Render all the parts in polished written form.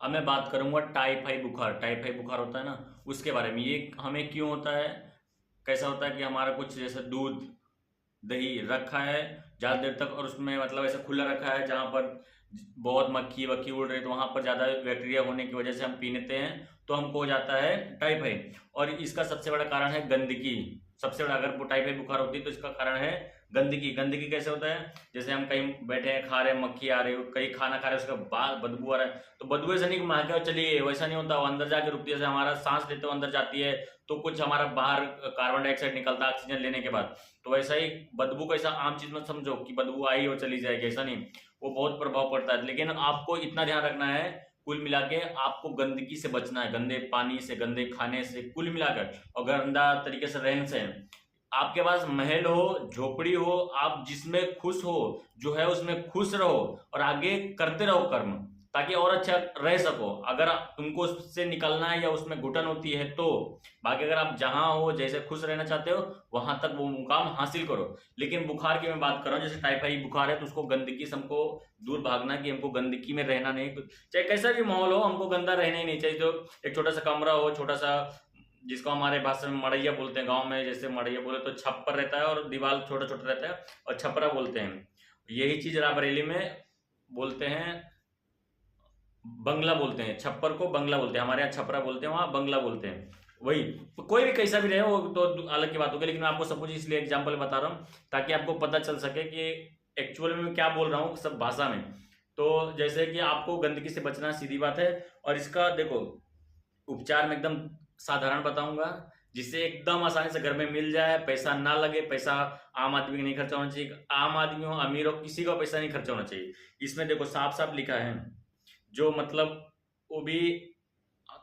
अब मैं बात करूंगा टाइफाइड बुखार। टाइफाइड बुखार होता है ना, उसके बारे में। ये हमें क्यों होता है, कैसा होता है कि हमारा कुछ जैसे दूध दही रखा है ज़्यादा देर तक, और उसमें मतलब ऐसा खुला रखा है जहाँ पर बहुत मक्खी वक्खी उड़ रही है, तो वहाँ पर ज़्यादा बैक्टीरिया होने की वजह से हम पी लेते हैं, तो हमको हो जाता है टाइफाइड। और इसका सबसे बड़ा कारण है गंदगी। सबसे बड़ा, अगर टाइफाइड बुखार होती है तो इसका कारण है गंदगी। गंदगी कैसे होता है, जैसे हम कहीं बैठे हैं, खा रहे हैं, मक्खी आ रही है, कहीं खाना खा रहे हैं, उसका बाद बदबू आ रहा है, तो बदबू ऐसा नहीं कि महके और चली गई, वैसा नहीं होता। वो अंदर जाके रुकती है, जैसे हमारा सांस लेते हो अंदर जाती है, तो कुछ हमारा बाहर कार्बन डाइऑक्साइड निकलता है ऑक्सीजन लेने के बाद। तो वैसा ही बदबू को ऐसा आम चीज मत समझो कि बदबू आई और चली जाएगी, ऐसा नहीं। वो बहुत प्रभाव पड़ता है, लेकिन आपको इतना ध्यान रखना है, कुल मिला के आपको गंदगी से बचना है, गंदे पानी से, गंदे खाने से, कुल मिलाकर, और गंदा तरीके से रहने से। आपके पास महल हो, झोपड़ी हो, आप जिसमें खुश हो, जो है उसमें खुश रहो, और आगे करते रहो कर्म, ताकि और अच्छा रह सको। अगर तुमको उससे निकलना है या उसमें घुटन होती है तो, बाकी अगर आप जहां हो, जैसे खुश रहना चाहते हो, वहां तक वो मुकाम हासिल करो। लेकिन बुखार की मैं बात कर रहा हूँ, जैसे टाइफाइड बुखार है, तो उसको गंदगी से हमको दूर भागना, कि हमको गंदगी में रहना नहीं। चाहे कैसा भी माहौल हो, हमको गंदा रहना ही नहीं चाहिए। तो एक छोटा सा कमरा हो, छोटा सा, जिसको हमारे भाषा में मड़ैया बोलते हैं, गांव में जैसे मड़ैया बोले तो छप्पर रहता है, और दीवार छोटा छोटा रहता है, और छपरा बोलते हैं। यही चीज रायबरेली में बोलते हैं, बंगला बोलते हैं। छप्पर को बंगला बोलते हैं, हमारे यहाँ छपरा बोलते हैं, वहाँ बंगला बोलते हैं। वही, तो कोई भी कैसा भी रहे, वो तो अलग की बात होगी, लेकिन मैं आपको सब कुछ इसलिए एग्जाम्पल बता रहा हूँ ताकि आपको पता चल सके कि एक्चुअल में मैं क्या बोल रहा हूँ सब भाषा में। तो जैसे कि आपको गंदगी से बचना सीधी बात है, और इसका देखो उपचार में एकदम साधारण बताऊंगा, जिससे एकदम आसानी से घर में मिल जाए, पैसा ना लगे। पैसा आम आदमी को नहीं खर्चा होना चाहिए, आम आदमी हो अमीर हो, किसी का पैसा नहीं खर्चा होना चाहिए। इसमें देखो साफ साफ लिखा है, जो मतलब वो भी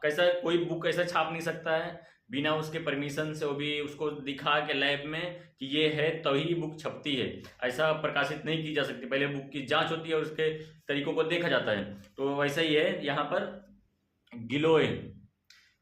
कैसा, कोई बुक ऐसा छाप नहीं सकता है बिना उसके परमिशन से, वो भी उसको दिखा के लैब में कि ये है तभी बुक छपती है। ऐसा प्रकाशित नहीं की जा सकती, पहले बुक की जांच होती है और उसके तरीकों को देखा जाता है। तो वैसा ही है यहाँ पर। गिलोय,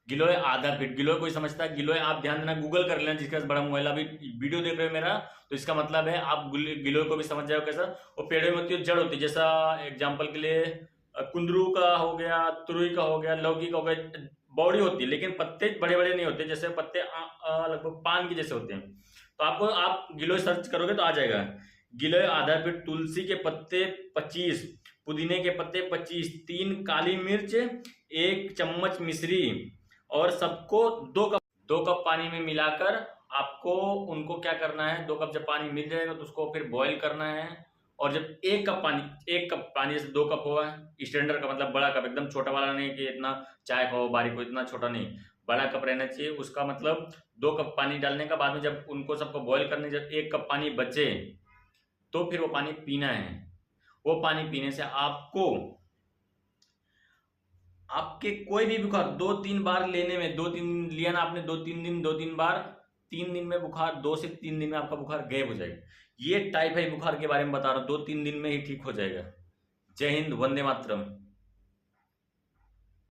गिलोय आधा फीट, गिलोय कोई समझता है? गिलोय आप ध्यान देना, गूगल कर लेना, जिसके पास बड़ा मोबाइल, अभी वीडियो देख रहे हो मेरा, तो इसका मतलब है आप गिलोय को भी समझ जाओ कैसा। और पेड़ों में होती है, जड़ होती है, जैसा एग्जाम्पल के लिए कुंदरू का हो गया, तुरई का हो गया, लौकी का हो गया, बॉडी होती है, लेकिन पत्ते बड़े बड़े नहीं होते, जैसे पत्ते लगभग पान के जैसे होते हैं। तो आपको, आप गिलोय सर्च करोगे तो आ जाएगा। गिलोय आधा फीट, तुलसी के पत्ते 25, पुदीने के पत्ते 25, 3 काली मिर्च, 1 चम्मच मिश्री, और सबको 2 कप पानी में मिलाकर आपको उनको क्या करना है, 2 कप जब पानी मिल जाएगा तो उसको फिर बॉईल करना है। और जब 1 कप पानी जैसे 2 कप हुआ, स्टैंडर्ड का मतलब बड़ा कप, एकदम छोटा वाला नहीं कि इतना चाय का हो बारीक हो, इतना छोटा नहीं, बड़ा कप रहना चाहिए। उसका मतलब 2 कप पानी डालने का बाद में जब उनको सबको बॉईल करने, जब 1 कप पानी बचे, तो फिर वो पानी पीना है। वो पानी पीने से आपको, आपके कोई भी बुखार 2-3 बार लेने में, 2-3 लिया ना आपने, 2-3 दिन, 2-3 बार, 3 दिन में बुखार, 2 से 3 दिन में आपका बुखार गायब हो जाएगा। ये टाइफाइड बुखार के बारे में बता रहा हूँ, 2-3 दिन में ही ठीक हो जाएगा। जय हिंद, वंदे मातरम।